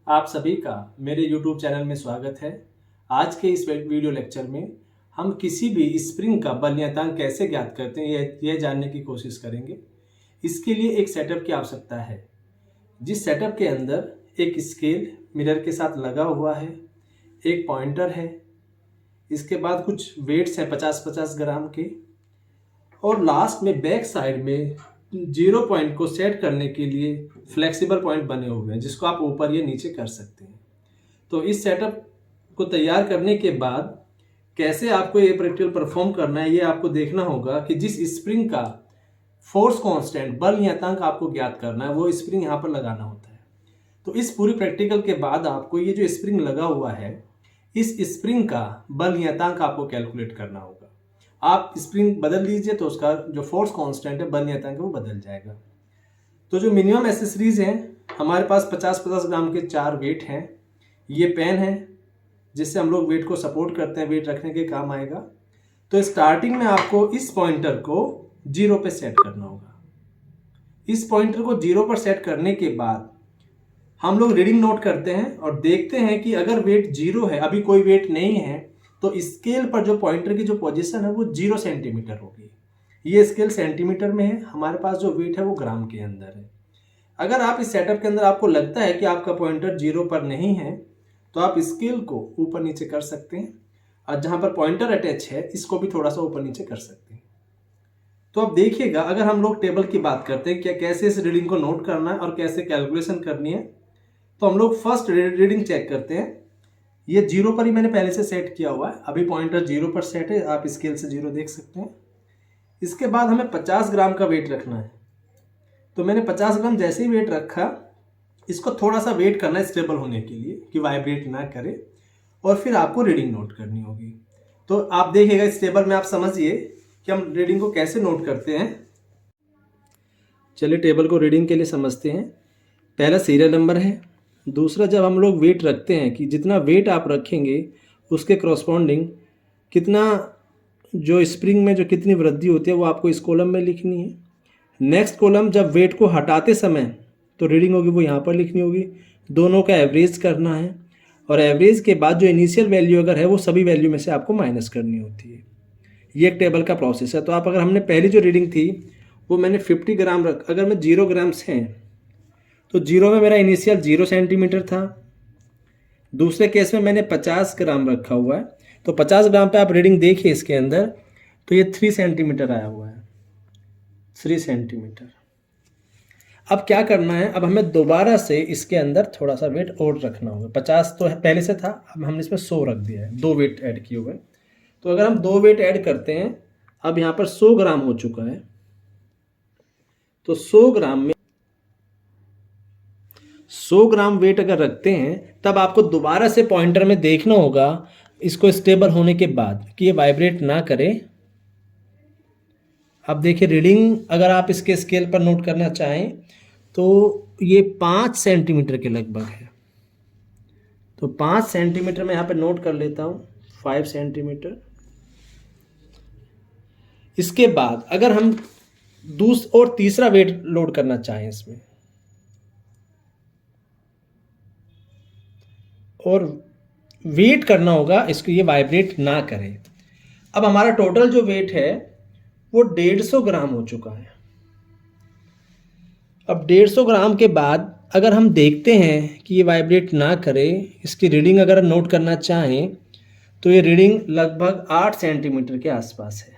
आप सभी का मेरे YouTube चैनल में स्वागत है। आज के इस वीडियो लेक्चर में हम किसी भी स्प्रिंग का बल नियतांक कैसे ज्ञात करते हैं यह जानने की कोशिश करेंगे। इसके लिए एक सेटअप की आवश्यकता है, जिस सेटअप के अंदर एक स्केल मिरर के साथ लगा हुआ है, एक पॉइंटर है, इसके बाद कुछ वेट्स हैं 50-50 ग्राम के, और लास्ट में बैक साइड में 0 पॉइंट को सेट करने के लिए फ्लेक्सिबल पॉइंट बने हुए हैं, जिसको आप ऊपर या नीचे कर सकते हैं। तो इस सेटअप को तैयार करने के बाद कैसे आपको ये प्रैक्टिकल परफॉर्म करना है, ये आपको देखना होगा कि जिस स्प्रिंग का फोर्स कांस्टेंट बल नियतांक आपको ज्ञात करना है, वो स्प्रिंग यहाँ पर लगाना होता है। तो इस पूरी प्रैक्टिकल के बाद आपको ये जो स्प्रिंग लगा हुआ है, इस स्प्रिंग का बल नियतांक आपको कैलकुलेट करना होगा। आप स्प्रिंग बदल दीजिए तो उसका जो फोर्स कांस्टेंट है, बल नियतांक है, वो बदल जाएगा। तो जो मिनिमम एसेसरीज हैं, हमारे पास 50-50 ग्राम के 4 वेट हैं। ये पेन है जिससे हम लोग वेट को सपोर्ट करते हैं, वेट रखने के काम आएगा। तो स्टार्टिंग में आपको इस पॉइंटर को 0 पे सेट करना होगा। इस पॉइंटर को 0 पर सेट करने के बाद हम लोग रीडिंग नोट करते हैं और देखते हैं कि अगर वेट 0 है, अभी कोई वेट नहीं है, तो स्केल पर जो पॉइंटर की जो पोजीशन है वो 0 सेंटीमीटर होगी। ये स्केल सेंटीमीटर में है, हमारे पास जो वेट है वो ग्राम के अंदर है। अगर आप इस सेटअप के अंदर आपको लगता है कि आपका पॉइंटर 0 पर नहीं है, तो आप स्केल को ऊपर नीचे कर सकते हैं, और जहां पर पॉइंटर अटैच है इसको भी थोड़ा सा ऊपर नीचे कर सकते हैं। तो अब देखिएगा, अगर हम लोग टेबल की बात करते हैं, क्या कैसे इस रीडिंग को नोट करना है और कैसे कैलकुलेशन करनी है, तो हम लोग फर्स्ट रीडिंग चेक करते हैं। ये 0 पर ही मैंने पहले से सेट किया हुआ है, अभी पॉइंटर 0 पर सेट है, आप स्केल से 0 देख सकते हैं। इसके बाद हमें 50 ग्राम का वेट रखना है। तो मैंने 50 ग्राम जैसे ही वेट रखा, इसको थोड़ा सा वेट करना है स्टेबल होने के लिए कि वाइब्रेट ना करे, और फिर आपको रीडिंग नोट करनी होगी। तो आप देखिएगा इस टेबल में, आप समझिए कि हम रीडिंग को कैसे नोट करते हैं। चलिए टेबल को रीडिंग के लिए समझते हैं। पहला सीरियल नंबर है। दूसरा, जब हम लोग वेट रखते हैं कि जितना वेट आप रखेंगे उसके करस्पॉन्डिंग कितना जो स्प्रिंग में जो कितनी वृद्धि होती है वो आपको इस कॉलम में लिखनी है। नेक्स्ट कॉलम, जब वेट को हटाते समय तो रीडिंग होगी वो यहाँ पर लिखनी होगी। दोनों का एवरेज करना है, और एवरेज के बाद जो इनिशियल वैल्यू अगर है वो सभी वैल्यू में से आपको माइनस करनी होती है। ये एक टेबल का प्रोसेस है। तो आप अगर हमने पहली जो रीडिंग थी वो मैंने 50 ग्राम अगर मैं 0 ग्राम्स हैं तो 0 में मेरा इनिशियल 0 सेंटीमीटर था। दूसरे केस में मैंने 50 ग्राम रखा हुआ है, तो 50 ग्राम पे आप रीडिंग देखिए इसके अंदर, तो ये 3 सेंटीमीटर आया हुआ है, 3 सेंटीमीटर। अब क्या करना है, अब हमें दोबारा से इसके अंदर थोड़ा सा वेट और रखना होगा। 50 तो पहले से था, अब हमने इसमें 100 रख दिया है, 2 वेट ऐड किए हुए। तो अगर हम 2 वेट ऐड करते हैं, अब यहाँ पर 100 ग्राम हो चुका है, तो 100 ग्राम में 100 ग्राम वेट अगर रखते हैं, तब आपको दोबारा से पॉइंटर में देखना होगा इसको स्टेबल होने के बाद कि ये वाइब्रेट ना करे। अब देखिए रीडिंग अगर आप इसके स्केल पर नोट करना चाहें तो ये 5 सेंटीमीटर के लगभग है। तो 5 सेंटीमीटर में यहाँ पे नोट कर लेता हूँ, 5 सेंटीमीटर। इसके बाद अगर हम दूसरा और तीसरा वेट लोड करना चाहें इसमें, और वेट करना होगा इसको ये वाइब्रेट ना करे। अब हमारा टोटल जो वेट है वो 150 ग्राम हो चुका है। अब 150 ग्राम के बाद अगर हम देखते हैं कि ये वाइब्रेट ना करे, इसकी रीडिंग अगर नोट करना चाहें तो ये रीडिंग लगभग 8 सेंटीमीटर के आसपास है।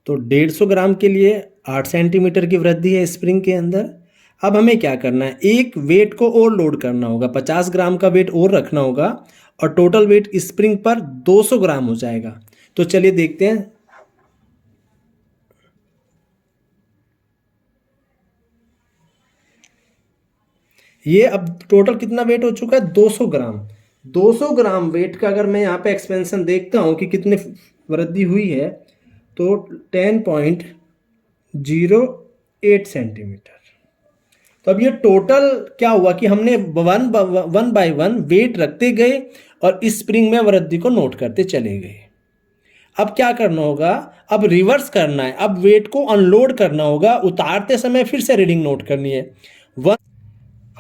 तो 150 ग्राम के लिए 8 सेंटीमीटर की वृद्धि है स्प्रिंग के अंदर। अब हमें क्या करना है, एक वेट को और लोड करना होगा, 50 ग्राम का वेट और रखना होगा, और टोटल वेट स्प्रिंग पर 200 ग्राम हो जाएगा। तो चलिए देखते हैं। ये अब टोटल कितना वेट हो चुका है, 200 ग्राम। 200 ग्राम वेट का अगर मैं यहाँ पे एक्सपेंशन देखता हूँ कि कितनी वृद्धि हुई है, तो 10.08 सेंटीमीटर। तो अब ये टोटल क्या हुआ कि हमने वन बाय वन वेट रखते गए और इस स्प्रिंग में वृद्धि को नोट करते चले गए। अब क्या करना होगा, अब रिवर्स करना है, अब वेट को अनलोड करना होगा, उतारते समय फिर से रीडिंग नोट करनी है।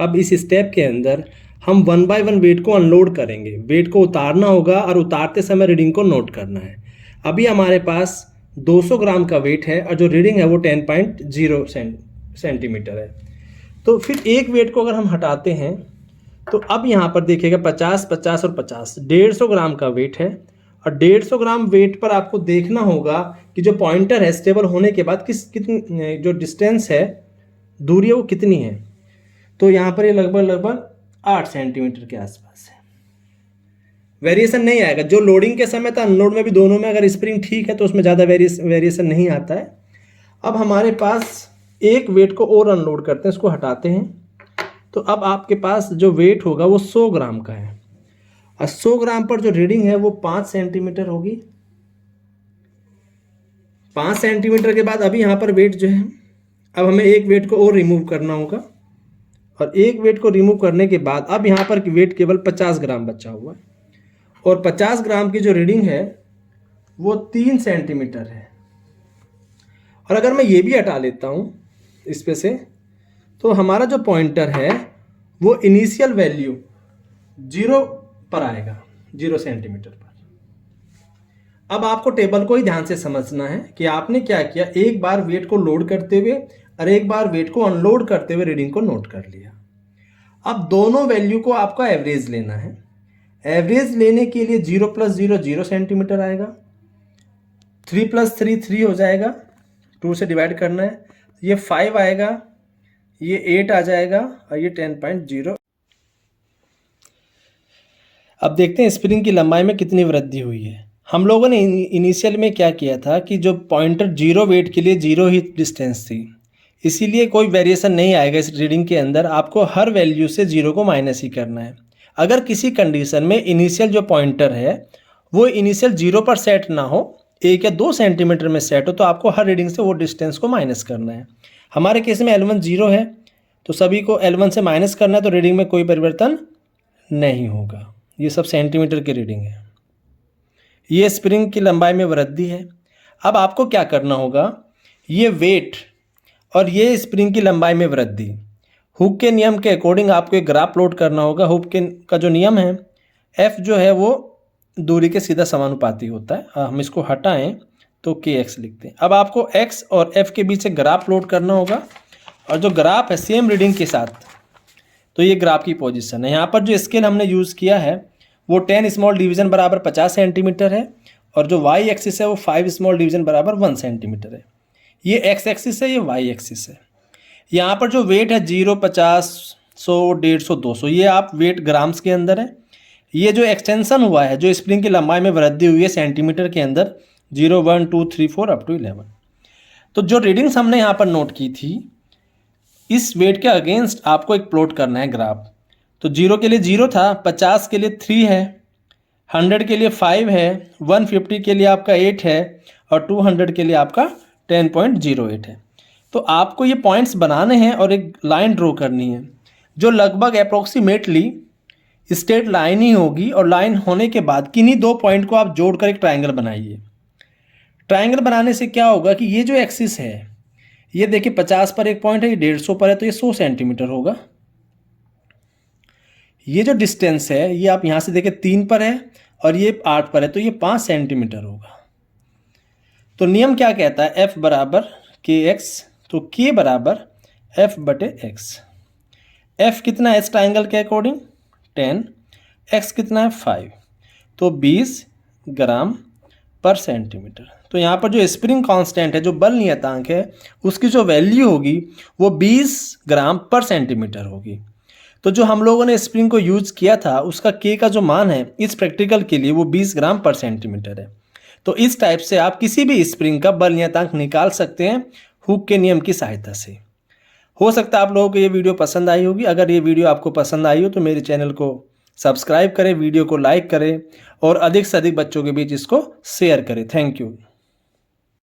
अब इस स्टेप के अंदर हम 1 बाय 1 वेट को अनलोड करेंगे। वेट को उतारना होगा और उतारते समय रीडिंग को नोट करना है। अभी हमारे पास 200 ग्राम का वेट है और जो रीडिंग है वो 10.0 सेंटीमीटर है। तो फिर एक वेट को अगर हम हटाते हैं तो अब यहाँ पर देखिएगा 50, 50 और 50, 150 ग्राम का वेट है। और 150 ग्राम वेट पर आपको देखना होगा कि जो पॉइंटर है स्टेबल होने के बाद कितनी जो डिस्टेंस है, दूरी है, वो कितनी है। तो यहाँ पर ये लगभग 8 सेंटीमीटर के आसपास है। वेरिएशन नहीं आएगा। जो लोडिंग के समय था, अनलोड में भी, दोनों में अगर स्प्रिंग ठीक है तो उसमें ज़्यादा वेरिएशन नहीं आता है। अब हमारे पास एक वेट को और अनलोड करते हैं, इसको हटाते हैं। तो अब आपके पास जो वेट होगा वो 100 ग्राम का है और 100 ग्राम पर जो रीडिंग है वो 5 सेंटीमीटर होगी। 5 सेंटीमीटर के बाद अभी यहाँ पर वेट जो है, अब हमें एक वेट को और रिमूव करना होगा और एक वेट को रिमूव करने के बाद अब यहाँ पर वेट केवल 50 ग्राम बचा हुआ है और 50 ग्राम की जो रीडिंग है वो 3 सेंटीमीटर है। और अगर मैं ये भी हटा लेता हूँ इस पे से, तो हमारा जो पॉइंटर है वो इनिशियल वैल्यू 0 पर आएगा, 0 सेंटीमीटर पर। अब आपको टेबल को ही ध्यान से समझना है कि आपने क्या किया। एक बार वेट को लोड करते हुए और एक बार वेट को अनलोड करते हुए रीडिंग को नोट कर लिया। अब दोनों वैल्यू को आपका एवरेज लेना है। एवरेज लेने के लिए 0 + 0 0 सेंटीमीटर आएगा, 3 + 3 3 हो जाएगा, 2 से डिवाइड करना है, ये 5 आएगा, ये 8 आ जाएगा और ये 10.0। अब देखते हैं स्प्रिंग की लंबाई में कितनी वृद्धि हुई है। हम लोगों ने इनिशियल में क्या किया था कि जो पॉइंटर 0 वेट के लिए 0 ही डिस्टेंस थी, इसीलिए कोई वेरिएशन नहीं आएगा इस रीडिंग के अंदर। आपको हर वैल्यू से 0 को माइनस ही करना है। अगर किसी कंडीशन में इनिशियल जो पॉइंटर है वो इनिशियल 0 पर सेट ना हो, 1 या 2 सेंटीमीटर में सेट हो, तो आपको हर रीडिंग से वो डिस्टेंस को माइनस करना है। हमारे केस में L1 0 है तो सभी को L1 से माइनस करना है, तो रीडिंग में कोई परिवर्तन नहीं होगा। ये सब सेंटीमीटर की रीडिंग है। ये स्प्रिंग की लंबाई में वृद्धि है। अब आपको क्या करना होगा, ये वेट और ये स्प्रिंग की लंबाई में वृद्धि, हुक के नियम के अकॉर्डिंग आपको एक ग्राफ प्लॉट करना होगा। हुक के का जो नियम है, F जो है वो दूरी के सीधा समानुपाती होता है। हम इसको हटाएं तो kx लिखते हैं। अब आपको x और f के बीच एक ग्राफ प्लॉट करना होगा और जो ग्राफ है सेम रीडिंग के साथ, तो ये ग्राफ की पोजीशन है। यहाँ पर जो स्केल हमने यूज़ किया है वो 10 स्मॉल डिवीज़न बराबर 50 सेंटीमीटर है और जो y एक्सिस है वो 5 स्मॉल डिवीज़न बराबर 1 सेंटीमीटर है। ये x एक्सिस है, ये y एक्सिस है। यहाँ पर जो वेट है 0, 50, 100, 150, 200, ये आप वेट ग्राम्स के अंदर है। ये जो एक्सटेंशन हुआ है, जो स्प्रिंग की लंबाई में वृद्धि हुई है सेंटीमीटर के अंदर, 0, 1, 2, 3, 4 अप टू 11। तो जो रीडिंग्स हमने यहाँ पर नोट की थी, इस वेट के अगेंस्ट आपको एक प्लॉट करना है ग्राफ। तो 0 के लिए 0 था, 50 के लिए 3 है, 100 के लिए 5 है, 150 के लिए आपका 8 है और 200 के लिए आपका 10.08 है। तो आपको ये पॉइंट्स बनाने हैं और एक लाइन ड्रॉ करनी है जो लगभग अप्रोक्सीमेटली स्ट्रेट लाइन ही होगी। और लाइन होने के बाद किन्हीं 2 पॉइंट को आप जोड़कर एक ट्रायंगल बनाइए। ट्रायंगल बनाने से क्या होगा कि ये जो एक्सिस है, ये देखिए 50 पर एक पॉइंट है, ये 150 पर है, तो ये 100 सेंटीमीटर होगा। ये जो डिस्टेंस है ये आप यहाँ से देखिए 3 पर है और ये 8 पर है, तो ये 5 सेंटीमीटर होगा। तो नियम क्या कहता है, F बराबर kx, तो k बराबर F/x। F कितना है इस ट्राइंगल के अकॉर्डिंग 10, x कितना है 5, तो 20 ग्राम पर सेंटीमीटर। तो यहाँ पर जो स्प्रिंग कांस्टेंट है, जो बल नियतांक है, उसकी जो वैल्यू होगी वो 20 ग्राम पर सेंटीमीटर होगी। तो जो हम लोगों ने स्प्रिंग को यूज किया था उसका k का जो मान है इस प्रैक्टिकल के लिए वो 20 ग्राम पर सेंटीमीटर है। तो इस टाइप से आप किसी भी स्प्रिंग का बल नियतांक निकाल सकते हैं हुक के नियम की सहायता से। हो सकता है आप लोगों को ये वीडियो पसंद आई होगी। अगर ये वीडियो आपको पसंद आई हो तो मेरे चैनल को सब्सक्राइब करें, वीडियो को लाइक करें और अधिक से अधिक बच्चों के बीच इसको शेयर करें। Thank you.